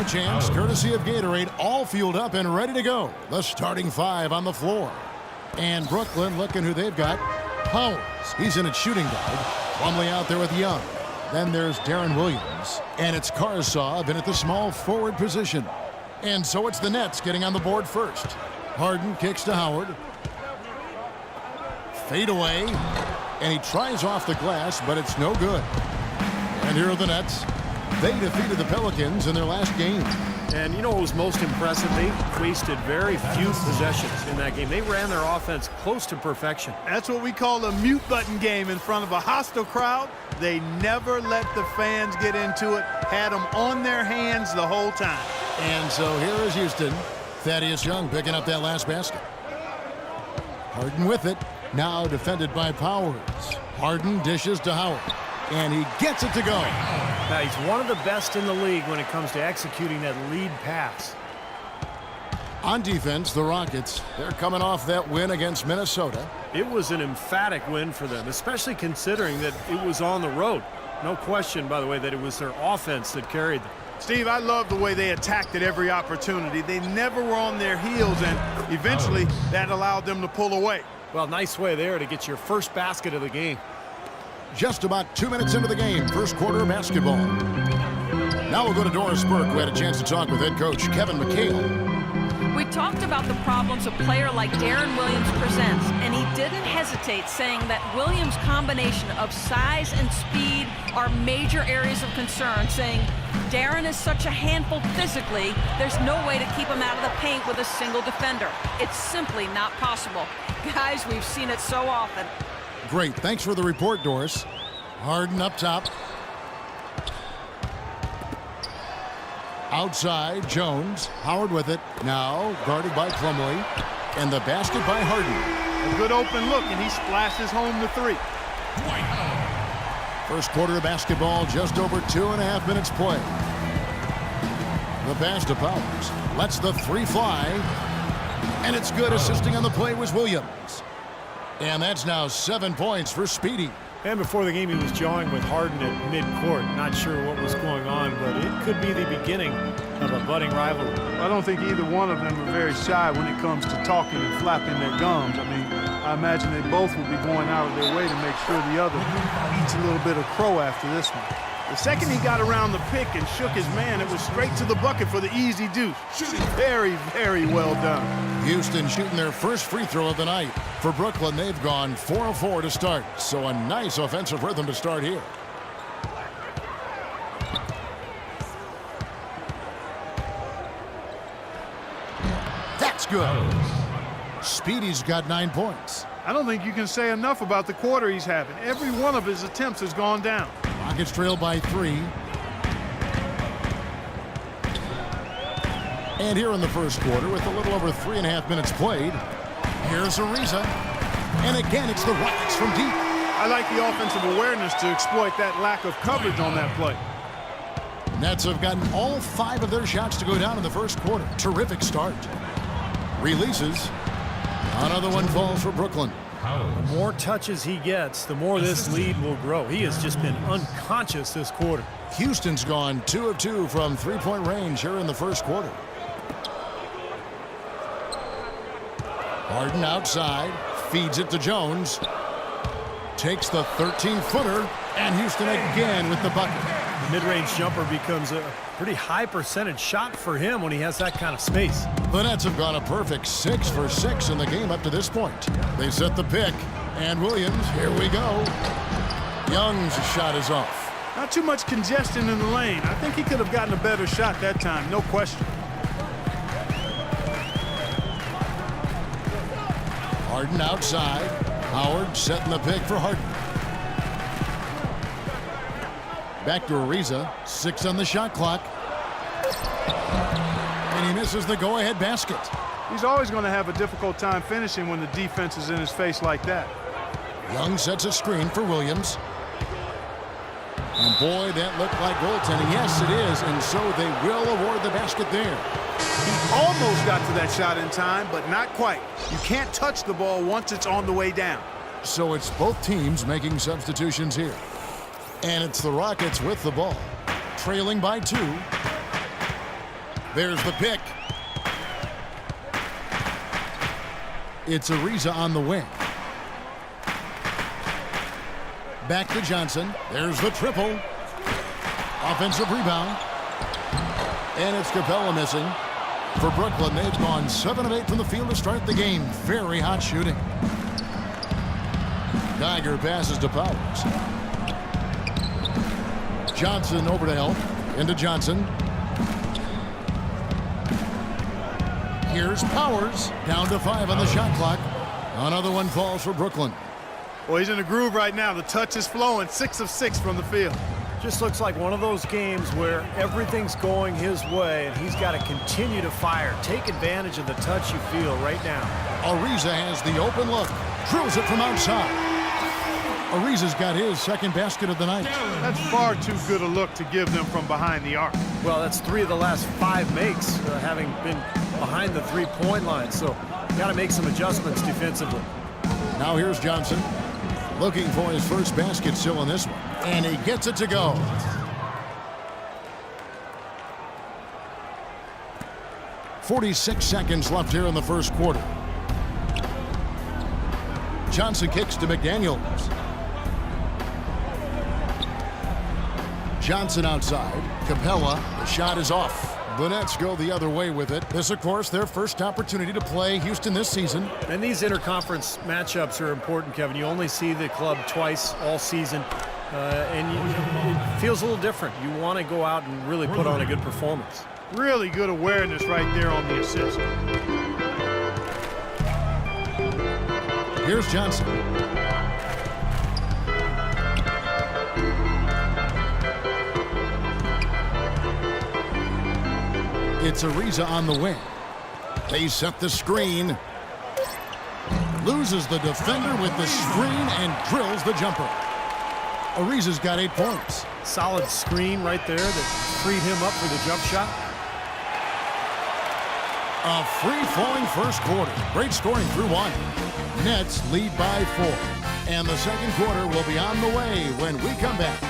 chance, courtesy of Gatorade, all fueled up and ready to go. The starting five on the floor. And Brooklyn, looking who they've got. Powers, he's in at shooting guard. Plumlee out there with Young. Then there's Darren Williams. And it's Karsov in at the small forward position. And so it's the Nets getting on the board first. Harden kicks to Howard. Fade away. And he tries off the glass, but it's no good. And here are the Nets. They defeated the Pelicans in their last game. And you know what was most impressive? They wasted very few possessions in that game. They ran their offense close to perfection. That's what we call a mute button game in front of a hostile crowd. They never let the fans get into it. Had them on their hands the whole time. And so here is Houston. Thaddeus Young picking up that last basket. Harden with it. Now defended by Powers. Harden dishes to Howard. And he gets it to go. Now, he's one of the best in the league when it comes to executing that lead pass. On defense, the Rockets, they're coming off that win against Minnesota. It was an emphatic win for them, especially considering that it was on the road. No question, by the way, that it was their offense that carried them. Steve, I love the way they attacked at every opportunity. They never were on their heels, and eventually that allowed them to pull away. Well, nice way there to get your first basket of the game. Just about 2 minutes into the game, first quarter of basketball. Now we'll go to Doris Burke, who had a chance to talk with head coach Kevin McHale. We talked about the problems a player like Darren Williams presents, and he didn't hesitate, saying that Williams' combination of size and speed are major areas of concern, saying Darren is such a handful physically, there's no way to keep him out of the paint with a single defender. It's simply not possible. Guys, we've seen it so often. Great. Thanks for the report, Doris. Harden up top. Outside, Jones. Howard with it. Now guarded by Plumlee. And the basket by Harden. A good open look, and he splashes home the three. First quarter of basketball, just over 2.5 minutes play. The pass to Powers. Lets the three fly. And it's good. Assisting on the play was Williams. And that's now 7 points for Speedy. And before the game, he was jawing with Harden at midcourt. Not sure what was going on, but it could be the beginning of a budding rivalry. I don't think either one of them are very shy when it comes to talking and flapping their gums. I mean, I imagine they both will be going out of their way to make sure the other eats a little bit of crow after this one. The second he got around the pick and shook his man, it was straight to the bucket for the easy deuce. Very, very well done. Houston shooting their first free throw of the night. For Brooklyn, they've gone 4 of 4 to start. So a nice offensive rhythm to start here. That's good. Speedy's got 9 points. I don't think you can say enough about the quarter he's having. Every one of his attempts has gone down. Rockets trail by 3. And here in the first quarter, with a little over 3.5 minutes played, here's Ariza. And again, it's the Rockets from deep. I like the offensive awareness to exploit that lack of coverage on that play. Nets have gotten all 5 of their shots to go down in the first quarter. Terrific start. Releases. Another one falls for Brooklyn. The more touches he gets, the more this lead will grow. He has just been unconscious this quarter. Houston's gone 2 of 2 from three-point range here in the first quarter. Harden outside, feeds it to Jones. Takes the 13-footer, and Houston again with the bucket. The mid-range jumper becomes a pretty high percentage shot for him when he has that kind of space. The Nets have gone a perfect 6 for 6 in the game up to this point. They set the pick, and Williams, here we go. Young's shot is off. Not too much congestion in the lane. I think he could have gotten a better shot that time, no question. Harden outside. Howard setting the pick for Harden. Back to Ariza. 6 on the shot clock. And he misses the go-ahead basket. He's always going to have a difficult time finishing when the defense is in his face like that. Young sets a screen for Williams. And boy, that looked like goaltending. Yes, it is. And so they will award the basket there. He almost got to that shot in time, but not quite. You can't touch the ball once it's on the way down. So it's both teams making substitutions here. And it's the Rockets with the ball, trailing by 2. There's the pick. It's Ariza on the wing. Back to Johnson. There's the triple. Offensive rebound. And it's Capella missing. For Brooklyn, they've gone 7 of 8 from the field to start the game. Very hot shooting. Geiger passes to Powers. Johnson over to help. Into Johnson. Here's Powers. Down to 5 on the shot clock. Another one falls for Brooklyn. Well, he's in a groove right now. The touch is flowing. 6 of 6 from the field. Just looks like one of those games where everything's going his way, and he's got to continue to fire. Take advantage of the touch you feel right now. Ariza has the open look. Drills it from outside. Ariza's got his second basket of the night. That's far too good a look to give them from behind the arc. Well, that's 3 of the last 5 makes, having been behind the three-point line. So, got to make some adjustments defensively. Now here's Johnson. Looking for his first basket still in this one. And he gets it to go. .46 seconds left here in the first quarter. Johnson kicks to McDaniels. Johnson outside. Capella. The shot is off. The Nets go the other way with it. This, of course, their first opportunity to play Houston this season. And these interconference matchups are important, Kevin. You only see the club twice all season, and it feels a little different. You want to go out and really put on a good performance. Really good awareness right there on the assist. Here's Johnson. It's Ariza on the wing. They set the screen. Loses the defender with the screen and drills the jumper. Ariza's got 8 points. Solid screen right there that freed him up for the jump shot. A free-flowing first quarter. Great scoring through 1. Nets lead by 4. And the second quarter will be on the way when we come back.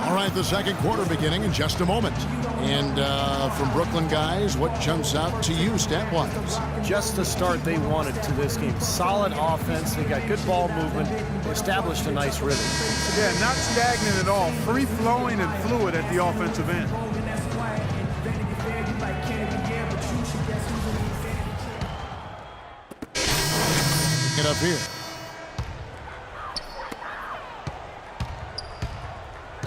All right, the second quarter beginning in just a moment. And from Brooklyn guys, what jumps out to you stat-wise? Just the start they wanted to this game. Solid offense. They got good ball movement. Established a nice rhythm. Yeah, not stagnant at all. Free-flowing and fluid at the offensive end. Get up here.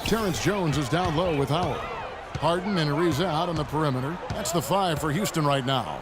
Terrence Jones is down low with Howard. Harden and Ariza out on the perimeter. That's the 5 for Houston right now.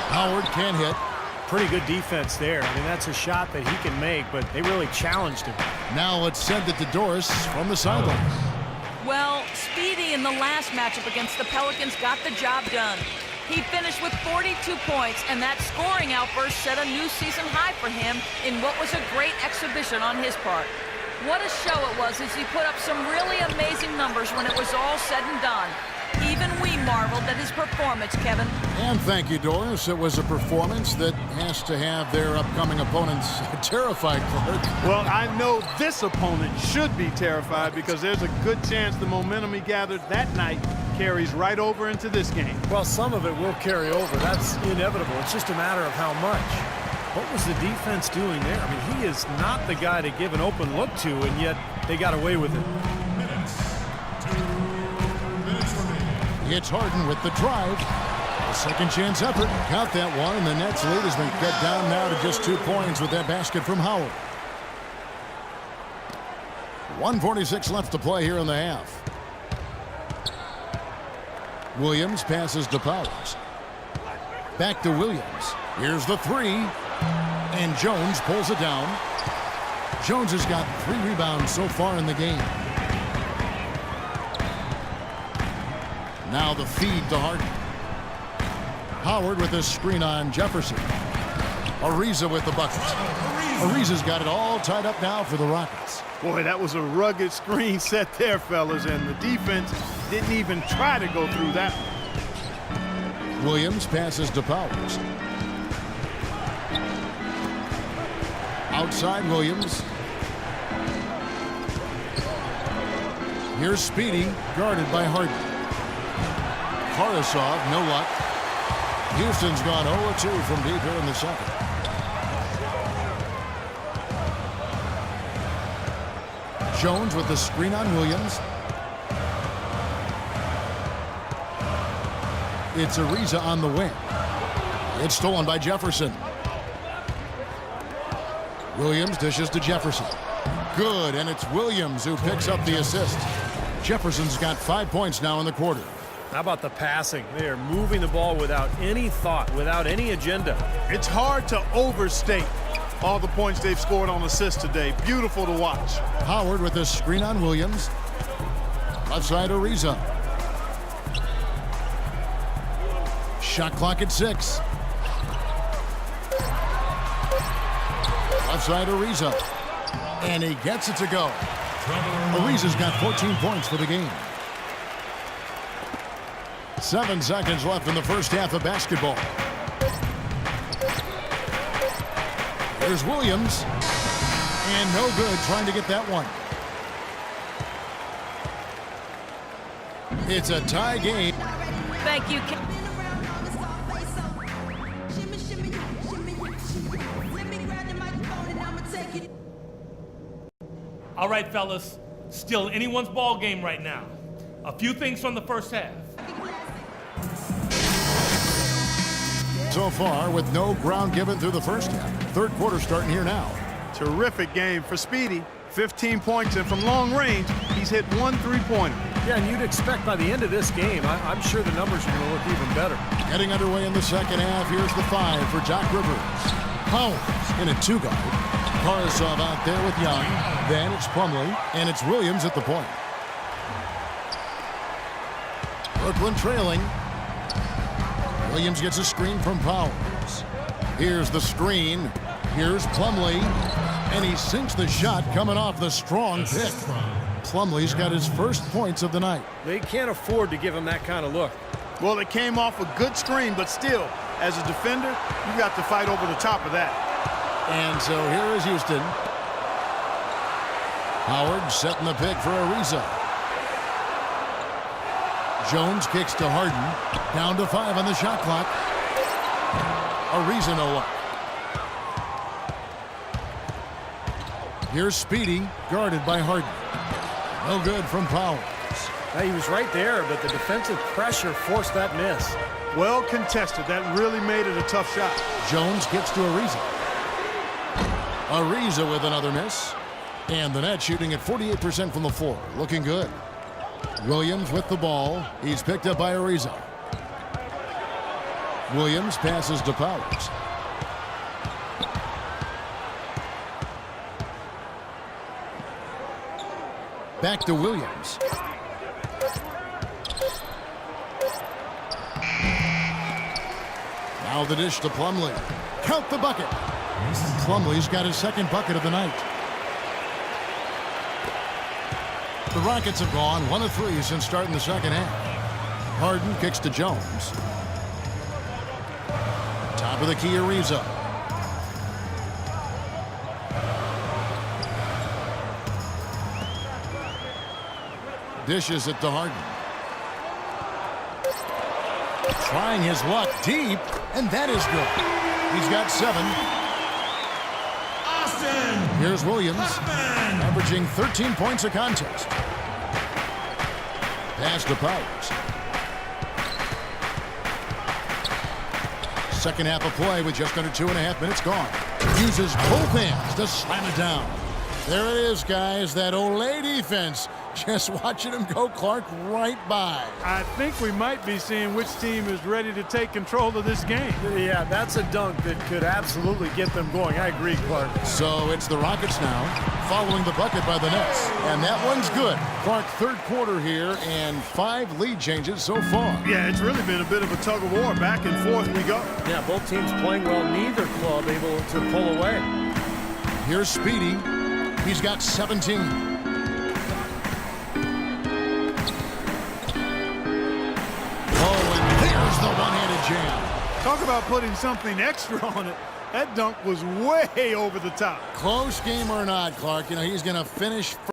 Howard can't hit. Pretty good defense there. I mean, that's a shot that he can make, but they really challenged him. Now let's send it to Doris from the sideline. Well, Speedy in the last matchup against the Pelicans got the job done. He finished with 42 points, and that scoring outburst set a new season high for him in what was a great exhibition on his part. What a show it was as he put up some really amazing numbers when it was all said and done. Even we marveled at his performance, Kevin. And thank you, Doris. It was a performance that has to have their upcoming opponents terrified, Clark. Well, I know this opponent should be terrified because there's a good chance the momentum he gathered that night carries right over into this game. Well, some of it will carry over. That's inevitable. It's just a matter of how much. What was the defense doing there? I mean, he is not the guy to give an open look to, and yet they got away with it. It's Harden with the drive. A second chance effort. Got that one, and the Nets lead has been cut down now to just 2 points with that basket from Howard. 1:46 left to play here in the half. Williams passes to Powers. Back to Williams. Here's the 3. And Jones pulls it down. Jones has got 3 rebounds so far in the game. Now the feed to Harden. Howard with a screen on Jefferson. Ariza with the bucket. Ariza's got it all tied up now for the Rockets. Boy, that was a rugged screen set there, fellas, and the defense didn't even try to go through that one. Williams passes to Powers. Outside Williams. Here's Speedy, guarded by Harden. Karasov, no luck. Houston's gone 0-2 from deep here in the second. Jones with the screen on Williams. It's Ariza on the wing. It's stolen by Jefferson. Williams dishes to Jefferson. Good, and it's Williams who picks up the assist. Jefferson's got 5 points now in the quarter. How about the passing? They are moving the ball without any thought, without any agenda. It's hard to overstate all the points they've scored on assists today. Beautiful to watch. Howard with the screen on Williams. Left side Ariza. Shot clock at 6. Left side Ariza. And he gets it to go. Ariza's got 14 points for the game. 7 seconds left in the first half of basketball. There's Williams. And no good trying to get that one. It's a tie game. Thank you. All right, fellas, still anyone's ball game right now. A few things from the first half. So far, with no ground given through the first half. Third quarter starting here now. Terrific game for Speedy. 15 points, and from long range, he's hit 1 3-pointer. Yeah, and you'd expect by the end of this game, I'm sure the numbers are going to look even better. Getting underway in the second half. Here's the 5 for Doc Rivers. Powers in a 2-guard. Karasov out there with Young. Then it's Plumlee, and it's Williams at the point. Brooklyn trailing. Williams gets a screen from Powers. Here's the screen. Here's Plumlee. And he sinks the shot coming off the strong pick. Plumlee's got his first points of the night. They can't afford to give him that kind of look. Well, it came off a good screen, but still, as a defender, you got to fight over the top of that. And so here is Houston. Howard setting the pick for Ariza. Jones kicks to Harden. Down to 5 on the shot clock. Ariza no luck. Here's Speedy, guarded by Harden. No good from Powers. Now, he was right there, but the defensive pressure forced that miss. Well contested. That really made it a tough shot. Jones gets to Ariza. Ariza with another miss. And the net shooting at 48% from the floor. Looking good. Williams with the ball. He's picked up by Ariza. Williams passes to Powers. Back to Williams. Now the dish to Plumlee. Count the bucket. Plumlee's got his second bucket of the night. The Rockets have gone 1 of 3 since starting the second half. Harden kicks to Jones. Top of the key, Ariza. Dishes it to Harden. Trying his luck deep, and that is good. He's got 7. Here's Williams, averaging 13 points a contest. Pass to Powers. Second half of play with just under 2.5 minutes gone. Uses both hands to slam it down. There it is, guys. That Olay defense. Just watching him go, Clark, right by. I think we might be seeing which team is ready to take control of this game. Yeah, that's a dunk that could absolutely get them going. I agree, Clark. So it's the Rockets now, following the bucket by the Nets. And that one's good. Clark, third quarter here, and 5 lead changes so far. Yeah, it's really been a bit of a tug of war. Back and forth we go. Yeah, both teams playing well. Neither club able to pull away. Here's Speedy. He's got 17. The one-handed jam. Talk about putting something extra on it. That dunk was way over the top. Close game or not, Clark, he's going to finish